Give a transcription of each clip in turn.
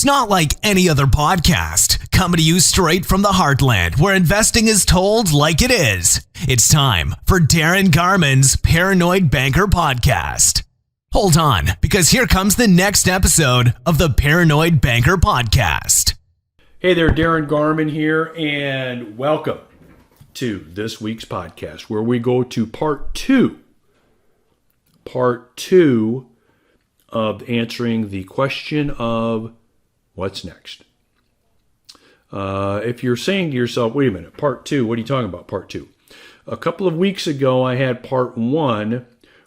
It's not like any other podcast, coming to you straight from the heartland where investing is told like it is. It's time for Darin Garman's Paranoid Banker Podcast. Hold on, because here comes the next episode of the Paranoid Banker Podcast. Hey there, Darin Garman here, and welcome to this week's podcast where we go to part two of answering the question of what's next. If you're saying to yourself, wait a minute, part two, what are you talking about, part two? A couple of weeks ago, I had part one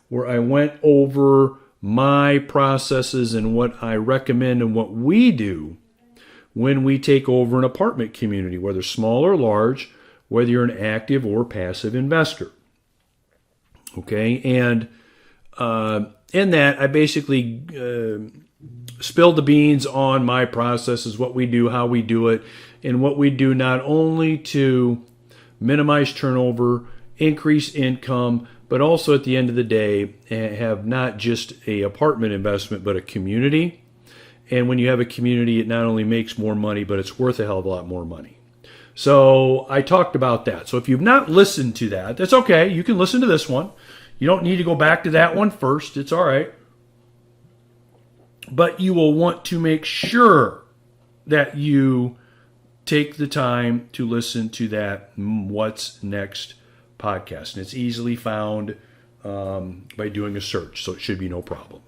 where I went over my processes and what I recommend and what we do when we take over an apartment community, whether small or large, whether you're an active or passive investor. Okay, and in that, I basically spilled the beans on my processes, what we do, how we do it, and what we do not only to minimize turnover, increase income, but also at the end of the day, have not just an apartment investment, but a community. And when you have a community, it not only makes more money, but it's worth a hell of a lot more money. So I talked about that. So if you've not listened to that, that's okay. You can listen to this one. You don't need to go back to that one first. It's all right. But you will want to make sure that you take the time to listen to that What's Next podcast. And it's easily found by doing a search, so it should be no problem.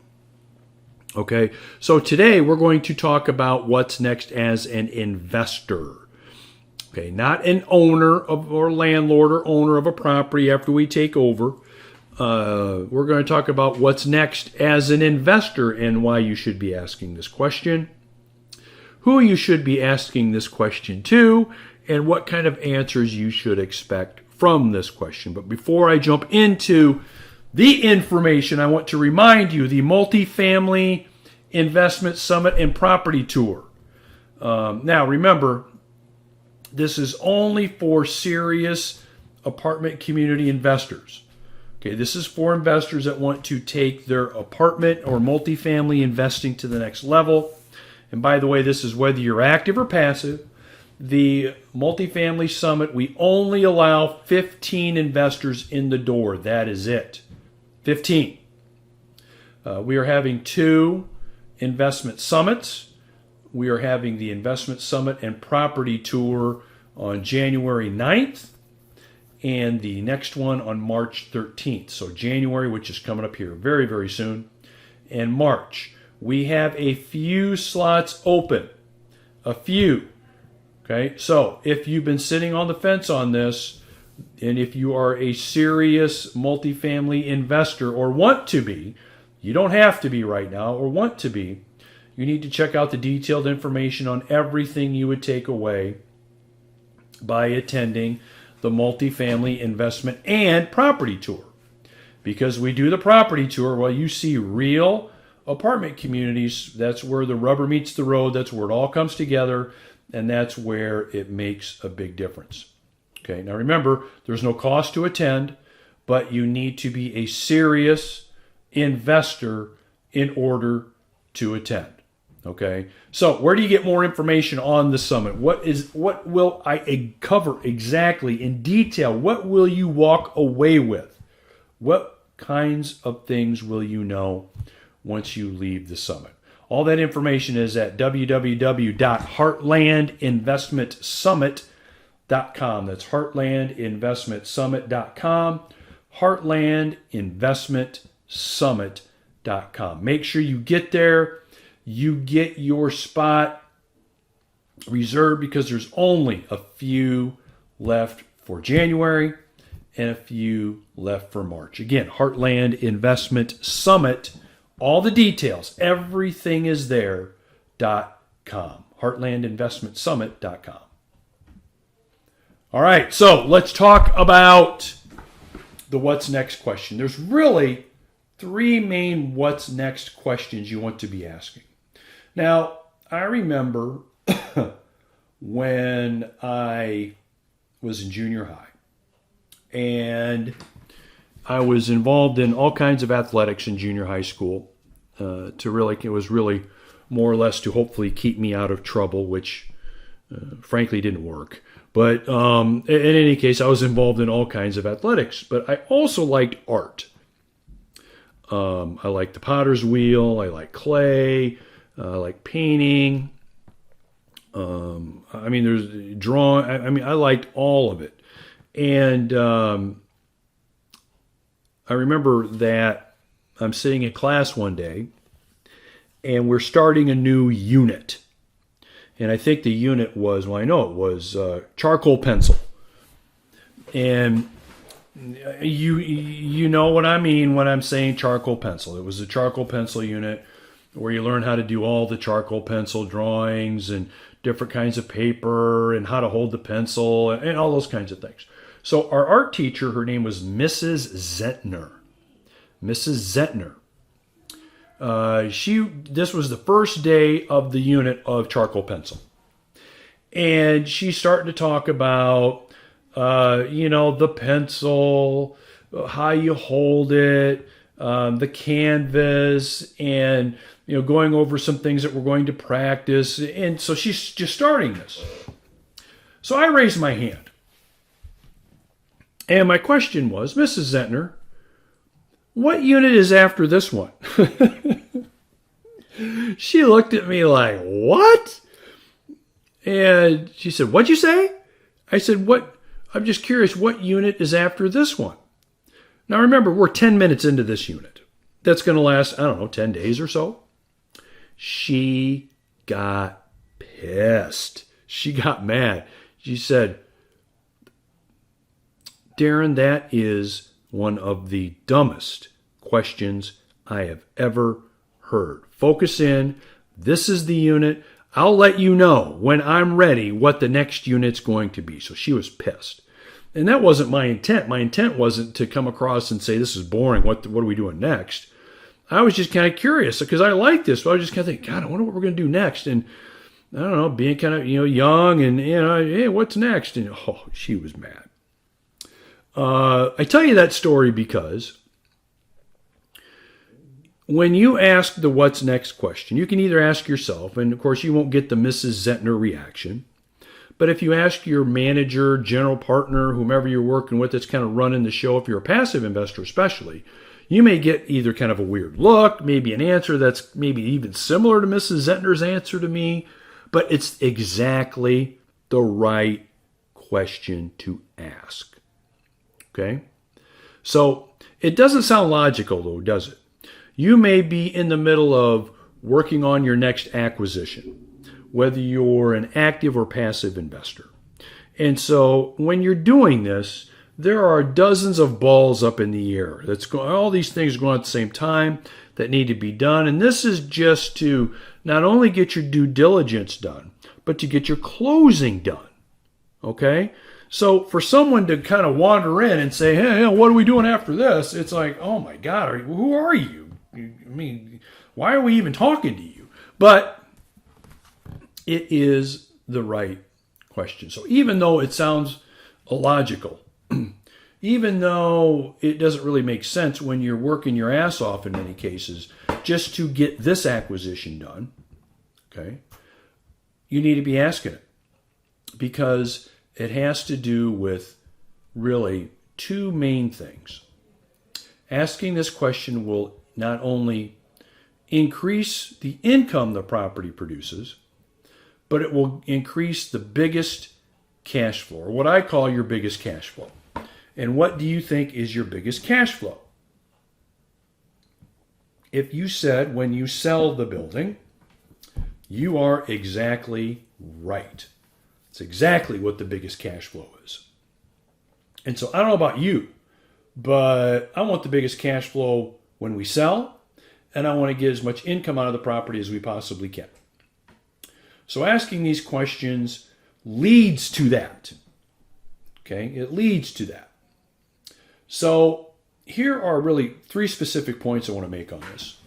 Okay, so today we're going to talk about what's next as an investor. Okay, not an owner of or landlord or owner of a property after we take over. We're going to talk about what's next as an investor and why you should be asking this question, who you should be asking this question to, and what kind of answers you should expect from this question. But before I jump into the information, I want to remind you the Multifamily Investment Summit and Property Tour. Now, remember, this is only for serious apartment community investors. Okay, this is for investors that want to take their apartment or multifamily investing to the next level. And by the way, this is whether you're active or passive. The Multifamily Summit, we only allow 15 investors in the door. That is it. 15. We are having two investment summits. We are having the Investment Summit and Property Tour on January 9th. And the next one on March 13th. So January, which is coming up here very, very soon, and March. We have a few slots open. A few. Okay, so if you've been sitting on the fence on this, and if you are a serious multifamily investor or want to be, you don't have to be right now or want to be, you need to check out the detailed information on everything you would take away by attending the Multifamily Investment and Property Tour. Because we do the property tour, well, you see real apartment communities. That's where the rubber meets the road. That's where it all comes together. And that's where it makes a big difference. Okay, now remember, there's no cost to attend, but you need to be a serious investor in order to attend. Okay, so where do you get more information on the summit? What will I cover exactly in detail? What will you walk away with? What kinds of things will you know once you leave the summit? All that information is at www.heartlandinvestmentsummit.com. That's heartlandinvestmentsummit.com. heartlandinvestmentsummit.com. Make sure you get there. You get your spot reserved because there's only a few left for January and a few left for March. Again, Heartland Investment Summit. All the details, everything is there, .com. heartlandinvestmentsummit.com. All right, so let's talk about the what's next question. There's really three main what's next questions you want to be asking. Now, I remember when I was in junior high, and I was involved in all kinds of athletics in junior high school. It was really more or less to hopefully keep me out of trouble, which frankly didn't work. But in any case, I was involved in all kinds of athletics. But I also liked art. I liked the potter's wheel. I liked clay. I liked painting. There's drawing. I liked all of it. And I remember that I'm sitting in class one day, and we're starting a new unit. And I think the unit was, well, I know it was charcoal pencil. And you know what I mean when I'm saying charcoal pencil. It was a charcoal pencil unit where you learn how to do all the charcoal pencil drawings and different kinds of paper and how to hold the pencil and all those kinds of things. So our art teacher, her name was Mrs. Zentner. Mrs. Zentner. This was the first day of the unit of charcoal pencil. And she's starting to talk about, the pencil, how you hold it, the canvas, and, going over some things that we're going to practice. And so she's just starting this. So I raised my hand. And my question was, Mrs. Zentner, what unit is after this one? She looked at me like, what? And she said, what'd you say? I said, what? I'm just curious, what unit is after this one? Now remember, we're 10 minutes into this unit. That's going to last, 10 days or so. She got pissed. She got mad. She said, Darin, that is one of the dumbest questions I have ever heard. Focus in. This is the unit. I'll let you know when I'm ready what the next unit's going to be. So she was pissed. And that wasn't my intent. My intent wasn't to come across and say, this is boring. What are we doing next? I was just kind of curious because I like this. So I was just kind of thinking, God, I wonder what we're going to do next. And I don't know, being kind of, young and, hey, what's next? And, she was mad. I tell you that story because when you ask the what's next question, you can either ask yourself, and of course you won't get the Mrs. Zentner reaction, but if you ask your manager, general partner, whomever you're working with that's kind of running the show, if you're a passive investor especially, you may get either kind of a weird look, maybe an answer that's maybe even similar to Mrs. Zentner's answer to me, but it's exactly the right question to ask. Okay? So it doesn't sound logical though, does it? You may be in the middle of working on your next acquisition, whether you're an active or passive investor. And so when you're doing this, there are dozens of balls up in the air. All these things going on at the same time that need to be done. And this is just to not only get your due diligence done, but to get your closing done. Okay? So for someone to kind of wander in and say, hey, what are we doing after this? It's like, oh my God, who are you? Why are we even talking to you? But it is the right question. So even though it sounds illogical, even though it doesn't really make sense when you're working your ass off in many cases just to get this acquisition done, okay, you need to be asking it because it has to do with really two main things. Asking this question will not only increase the income the property produces, but it will increase the biggest cash flow, or what I call your biggest cash flow. And what do you think is your biggest cash flow? If you said when you sell the building, you are exactly right. It's exactly what the biggest cash flow is. And so I don't know about you, but I want the biggest cash flow when we sell, and I want to get as much income out of the property as we possibly can. So asking these questions leads to that. Okay, it leads to that. So here are really three specific points I want to make on this.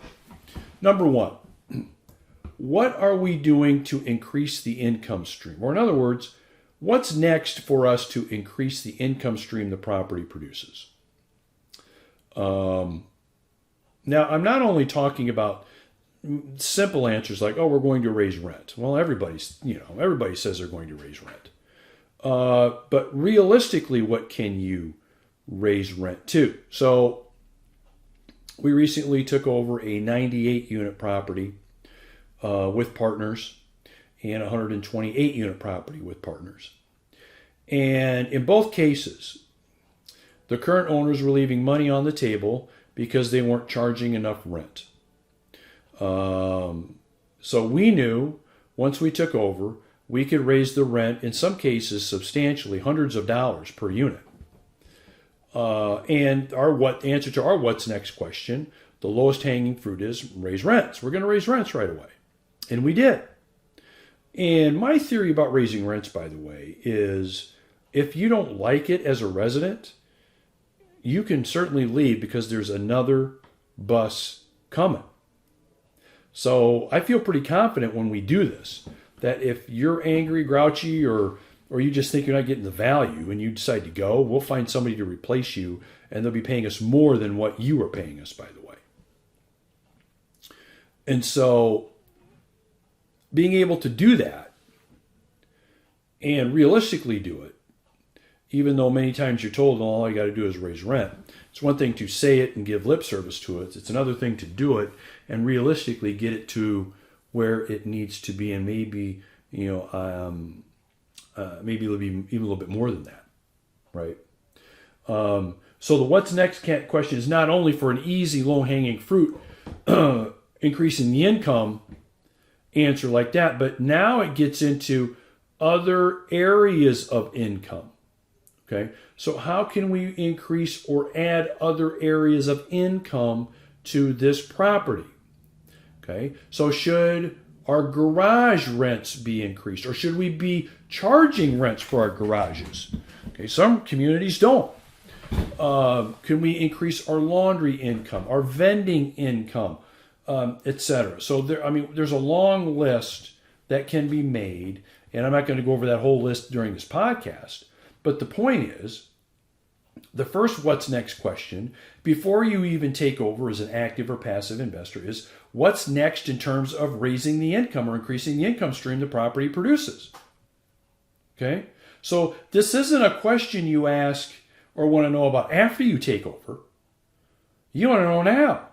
Number one, what are we doing to increase the income stream? Or in other words, what's next for us to increase the income stream the property produces? Now, I'm not only talking about simple answers like, oh, we're going to raise rent. Well, everybody says they're going to raise rent. But realistically, what can you raise rent to? So we recently took over a 98 unit property with partners and a 128 unit property with partners. And in both cases, the current owners were leaving money on the table because they weren't charging enough rent. So we knew once we took over, we could raise the rent, in some cases substantially, hundreds of dollars per unit. And the answer to our what's next question, the lowest hanging fruit is raise rents. We're going to raise rents right away. And we did. And my theory about raising rents, by the way, is if you don't like it as a resident, you can certainly leave because there's another bus coming. So I feel pretty confident when we do this, that if you're angry, grouchy, or you just think you're not getting the value and you decide to go, we'll find somebody to replace you, and they'll be paying us more than what you are paying us, by the way. And so being able to do that and realistically do it, even though many times you're told all you got to do is raise rent. It's one thing to say it and give lip service to it. It's another thing to do it and realistically get it to where it needs to be, and maybe maybe it'll be even a little bit more than that, right? So the what's next question is not only for an easy, low-hanging fruit, increasing the income answer like that, but now it gets into other areas of income. Okay, so how can we increase or add other areas of income to this property? Okay, so should our garage rents be increased, or should we be charging rents for our garages? Okay, some communities don't. Can we increase our laundry income, our vending income, etc.? So there's a long list that can be made, and I'm not going to go over that whole list during this podcast. But the point is, the first what's next question, before you even take over as an active or passive investor, is what's next in terms of raising the income or increasing the income stream the property produces. Okay? So this isn't a question you ask or want to know about after you take over. You want to know now.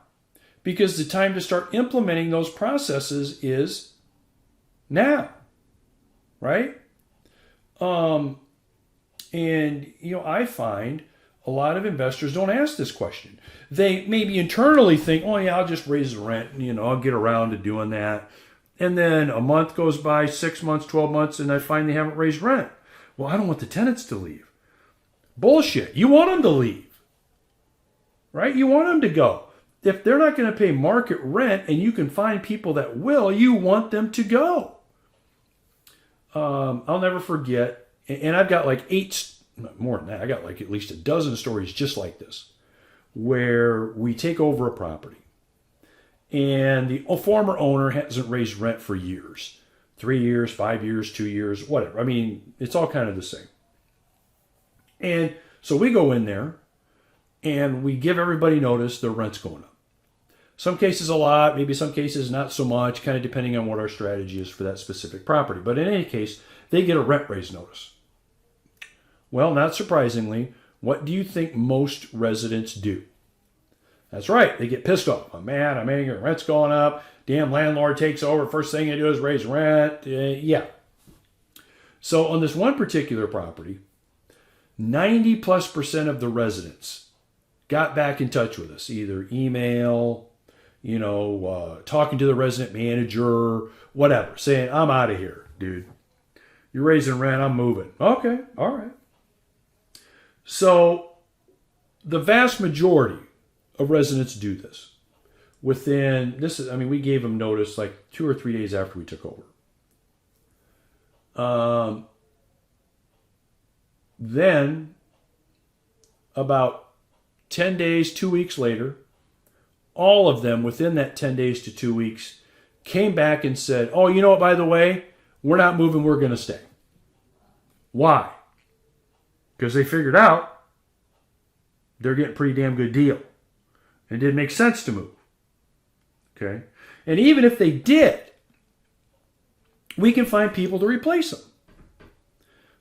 Because the time to start implementing those processes is now. Right? And, I find a lot of investors don't ask this question. They maybe internally think, oh, yeah, I'll just raise the rent. I'll get around to doing that. And then a month goes by, 6 months, 12 months, and I find they haven't raised rent. Well, I don't want the tenants to leave. Bullshit. You want them to leave. Right? You want them to go. If they're not going to pay market rent and you can find people that will, you want them to go. I'll never forget. And I've got more than that. I got at least a dozen stories just like this, where we take over a property and the former owner hasn't raised rent for years, 3 years, 5 years, 2 years, whatever. It's all kind of the same. And so we go in there and we give everybody notice their rent's going up. Some cases a lot, maybe some cases not so much, kind of depending on what our strategy is for that specific property. But in any case, they get a rent raise notice. Well, not surprisingly, what do you think most residents do? That's right, they get pissed off. I'm mad, I'm angry, rent's going up, damn landlord takes over, first thing they do is raise rent. Yeah. So on this one particular property, 90+% of the residents got back in touch with us, either email, talking to the resident manager, whatever, saying, I'm out of here, dude. You're raising rent, I'm moving. Okay, all right. So the vast majority of residents do this. We gave them notice 2 or 3 days after we took over. Then about 10 days, 2 weeks later, all of them within that 10 days to 2 weeks came back and said, oh, you know what, by the way, we're not moving, we're going to stay. Why? Because they figured out they're getting a pretty damn good deal. It didn't make sense to move. Okay? And even if they did, we can find people to replace them.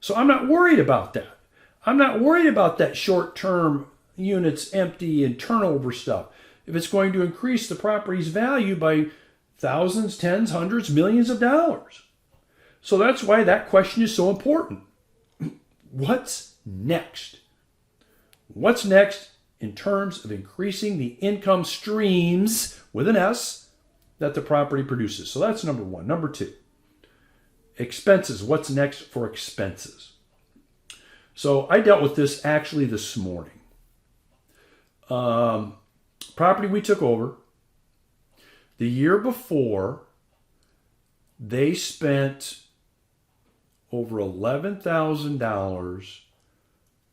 So I'm not worried about that. I'm not worried about that short-term units empty and turnover stuff. If it's going to increase the property's value by thousands, tens, hundreds, millions of dollars. So that's why that question is so important. What's next? What's next in terms of increasing the income streams, with an S, that the property produces? So that's number one. Number two, expenses. What's next for expenses? So I dealt with this actually this morning. Property we took over, the year before, they spent over $11,000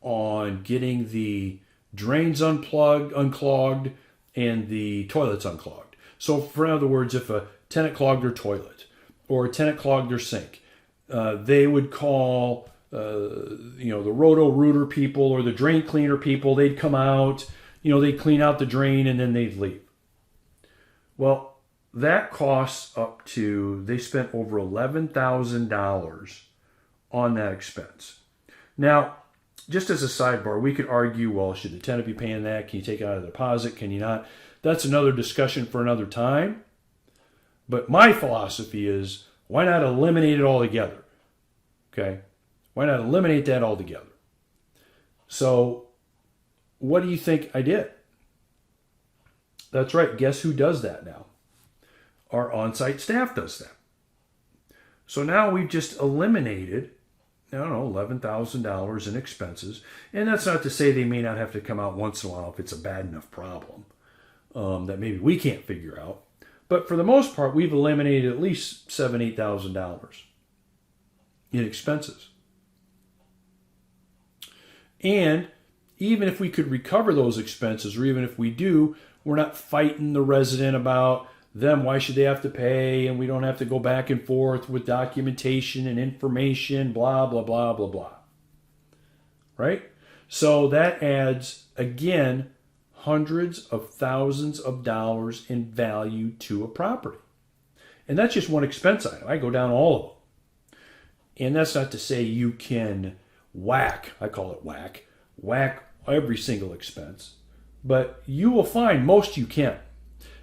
on getting the drains unclogged and the toilets unclogged. So, for other words, if a tenant clogged their toilet or a tenant clogged their sink, they would call the Roto-Rooter people or the drain cleaner people. They'd come out, they'd clean out the drain and then they'd leave. Well, that costs up to, they spent over $11,000 on that expense. Now, just as a sidebar, we could argue, well, should the tenant be paying that? Can you take it out of the deposit? Can you not? That's another discussion for another time. But my philosophy is, why not eliminate it altogether? Okay? Why not eliminate that altogether? So, what do you think I did? That's right. Guess who does that now? Our on-site staff does that. So now we've just eliminated, $11,000 in expenses. And that's not to say they may not have to come out once in a while if it's a bad enough problem that maybe we can't figure out. But for the most part, we've eliminated at least $7,000, $8,000 in expenses. And even if we could recover those expenses, or even if we do, we're not fighting the resident about them, why should they have to pay, and we don't have to go back and forth with documentation and information, blah, blah, blah, blah, blah. Right? So that adds, again, hundreds of thousands of dollars in value to a property. And that's just one expense item. I go down all of them. And that's not to say you can whack every single expense, but you will find most you can.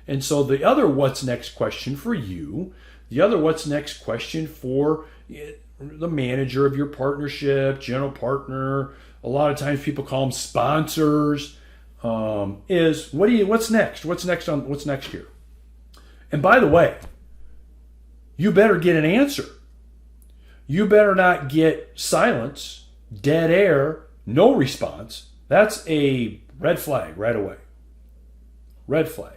And so the other what's next question for you, the other what's next question for the manager of your partnership, general partner, a lot of times people call them sponsors, is what's next? What's next here? And by the way, you better get an answer. You better not get silence, dead air, no response. That's a red flag right away. Red flag.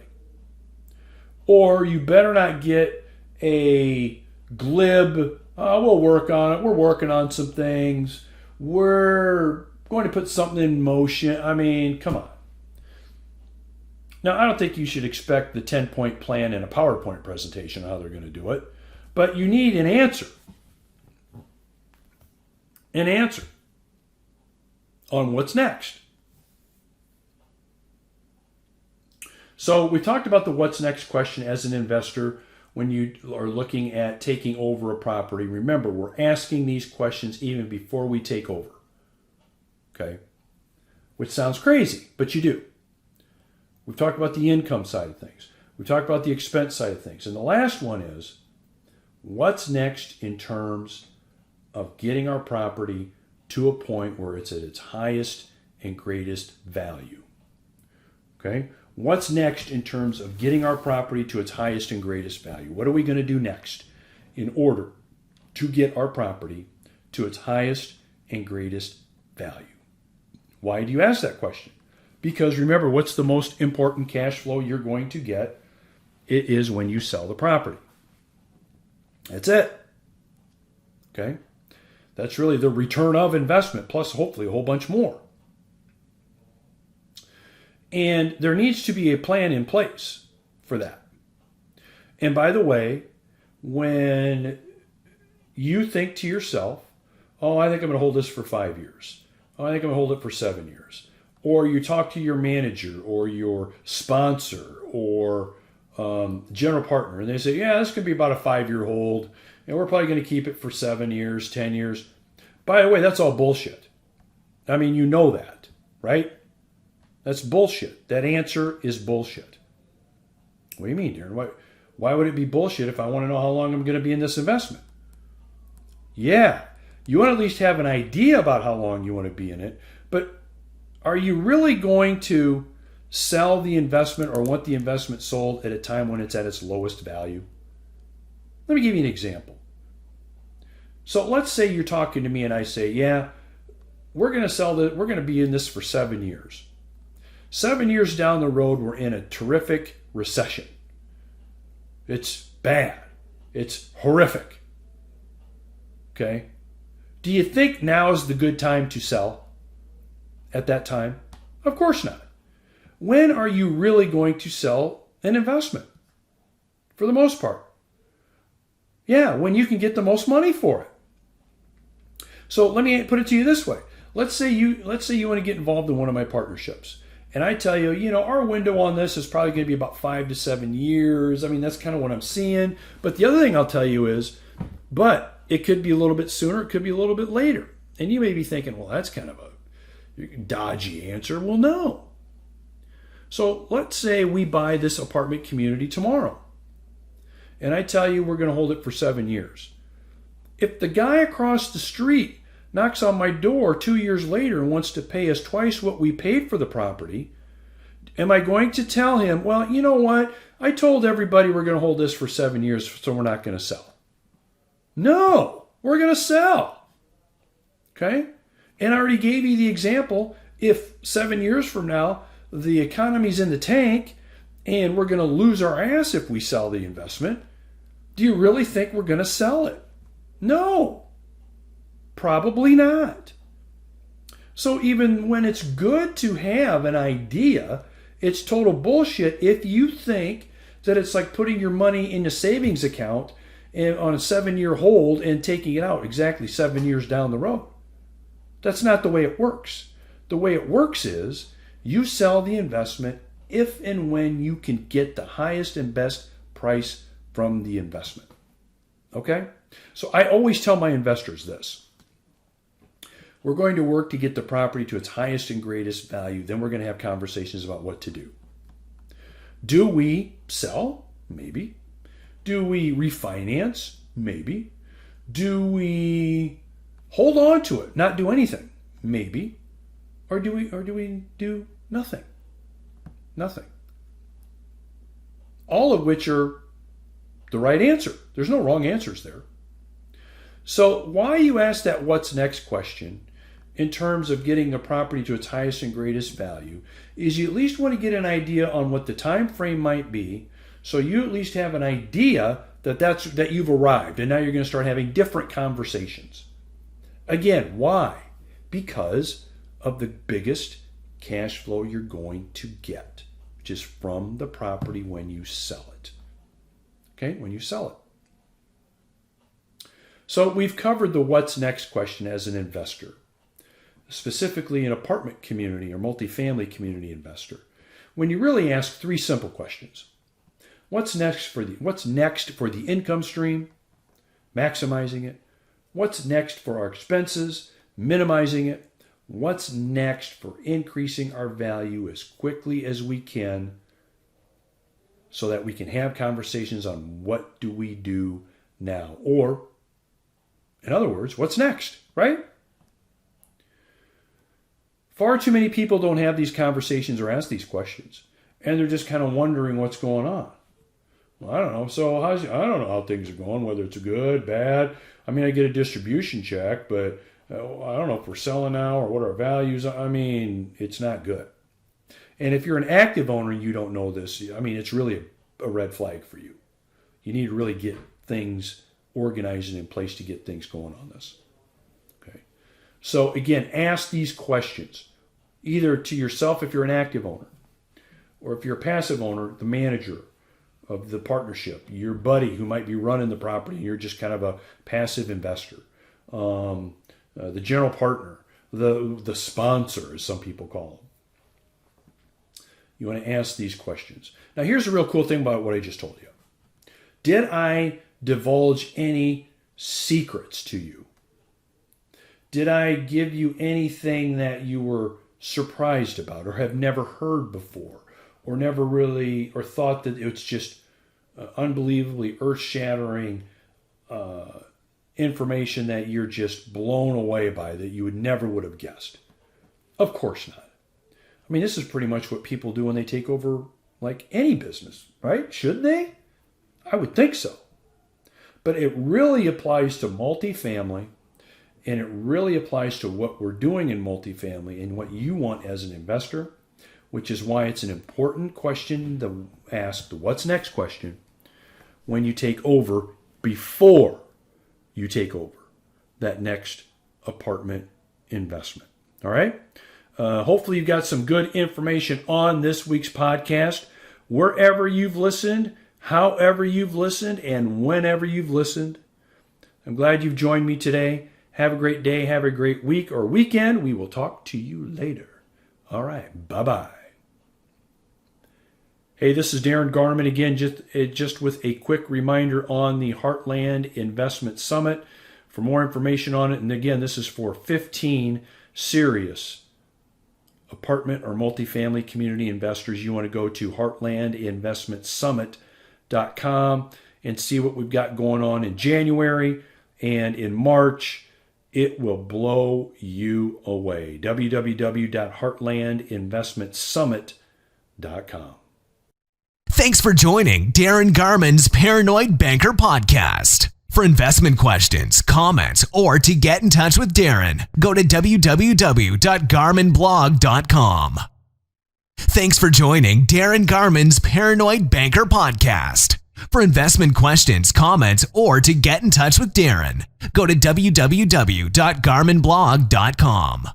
Or you better not get a glib, we'll work on it, we're working on some things, we're going to put something in motion. I mean, come on. Now, I don't think you should expect the 10-point plan in a PowerPoint presentation on how they're going to do it, but you need an answer. An answer on what's next. So we talked about the what's next question as an investor when you are looking at taking over a property. Remember, we're asking these questions even before we take over. Okay? Which sounds crazy, but you do. We've talked about the income side of things. We've talked about the expense side of things. And the last one is, what's next in terms of getting our property to a point where it's at its highest and greatest value? Okay? What's next in terms of getting our property to its highest and greatest value? What are we going to do next in order to get our property to its highest and greatest value? Why do you ask that question? Because remember, what's the most important cash flow you're going to get? It is when you sell the property. That's it. Okay? That's really the return of investment, plus hopefully a whole bunch more. And there needs to be a plan in place for that. And by the way, when you think to yourself, oh, I think I'm going to hold this for 5 years. Oh, I think I'm going to hold it for 7 years. Or you talk to your manager or your sponsor or general partner, and they say, yeah, this could be about a 5-year hold, and we're probably going to keep it for 7 years, 10 years. By the way, that's all bullshit. I mean, you know that, right? That's bullshit. That answer is bullshit. What do you mean, Darin? Why would it be bullshit if I want to know how long I'm going to be in this investment? Yeah, you want to at least have an idea about how long you want to be in it, but are you really going to sell the investment or want the investment sold at a time when it's at its lowest value? Let me give you an example. So let's say you're talking to me and I say, yeah, we're going to be in this for 7 years. 7 years down the road, we're in a terrific recession. It's bad. It's horrific. Okay? Do you think now is the good time to sell at that time? Of course not. When are you really going to sell an investment? For the most part. Yeah, when you can get the most money for it. So let me put it to you this way. Let's say you want to get involved in one of my partnerships. And I tell you, our window on this is probably going to be about 5 to 7 years. I mean, that's kind of what I'm seeing. But the other thing I'll tell you is, but it could be a little bit sooner, it could be a little bit later. And you may be thinking, well, that's kind of a dodgy answer. Well, no. So let's say we buy this apartment community tomorrow. And I tell you we're going to hold it for 7 years. If the guy across the street knocks on my door 2 years later and wants to pay us twice what we paid for the property, am I going to tell him, well, you know what? I told everybody we're going to hold this for 7 years, so we're not going to sell. No, we're going to sell. Okay? And I already gave you the example. If 7 years from now, the economy's in the tank and we're going to lose our ass if we sell the investment, do you really think we're going to sell it? No. Probably not. So even when it's good to have an idea, it's total bullshit if you think that it's like putting your money in a savings account and on a 7-year hold and taking it out exactly 7 years down the road. That's not the way it works. The way it works is you sell the investment if and when you can get the highest and best price from the investment. Okay? So I always tell my investors this. We're going to work to get the property to its highest and greatest value. Then we're going to have conversations about what to do. Do we sell? Maybe. Do we refinance? Maybe. Do we hold on to it, not do anything? Maybe. Or do we do nothing? Nothing. All of which are the right answer. There's no wrong answers there. So why you ask that what's next question in terms of getting the property to its highest and greatest value is you at least want to get an idea on what the time frame might be, so you at least have an idea that you've arrived, and now you're going to start having different conversations. Again, why? Because of the biggest cash flow you're going to get, which is from the property when you sell it. Okay, when you sell it. So we've covered the what's next question as an investor, specifically an apartment community or multifamily community investor. When you really ask 3 simple questions. What's next for the income stream? Maximizing it. What's next for our expenses? Minimizing it. What's next for increasing our value as quickly as we can so that we can have conversations on what do we do now? Or, in other words, what's next, right? Far too many people don't have these conversations or ask these questions, and they're just kind of wondering what's going on. Well, I don't know. So I don't know how things are going, whether it's good, bad. I mean, I get a distribution check, but I don't know if we're selling now or what our values are. I mean, it's not good. And if you're an active owner and you don't know this, I mean, it's really a red flag for you. You need to really get things organized and in place to get things going on this. Okay. So again, ask these questions, either to yourself if you're an active owner, or if you're a passive owner, the manager of the partnership, your buddy who might be running the property, and you're just kind of a passive investor, the general partner, the sponsor, as some people call them. You want to ask these questions. Now, here's the real cool thing about what I just told you. Did I divulge any secrets to you? Did I give you anything that you were surprised about or have never heard before or never really, or thought that it's just unbelievably earth-shattering information that you're just blown away by that you never would have guessed? Of course not. I mean, this is pretty much what people do when they take over like any business, right? Shouldn't they? I would think so. But it really applies to multifamily, and it really applies to what we're doing in multifamily and what you want as an investor, which is why it's an important question to ask, the what's next question, when you take over, before you take over that next apartment investment. All right? Hopefully you've got some good information on this week's podcast. Wherever you've listened, however you've listened, and whenever you've listened, I'm glad you've joined me today. Have a great day. Have a great week or weekend. We will talk to you later. All right. Bye-bye. Hey, this is Darin Garman again, just with a quick reminder on the Heartland Investment Summit. For more information on it, and again, this is for 15 serious apartment or multifamily community investors. You want to go to heartlandinvestmentsummit.com and see what we've got going on in January and in March. It will blow you away. www.heartlandinvestmentsummit.com. Thanks for joining Darin Garman's Paranoid Banker Podcast. For investment questions, comments, or to get in touch with Darin, go to www.garmanblog.com. Thanks for joining Darin Garman's Paranoid Banker Podcast. For investment questions, comments, or to get in touch with Darin, go to www.garmanblog.com.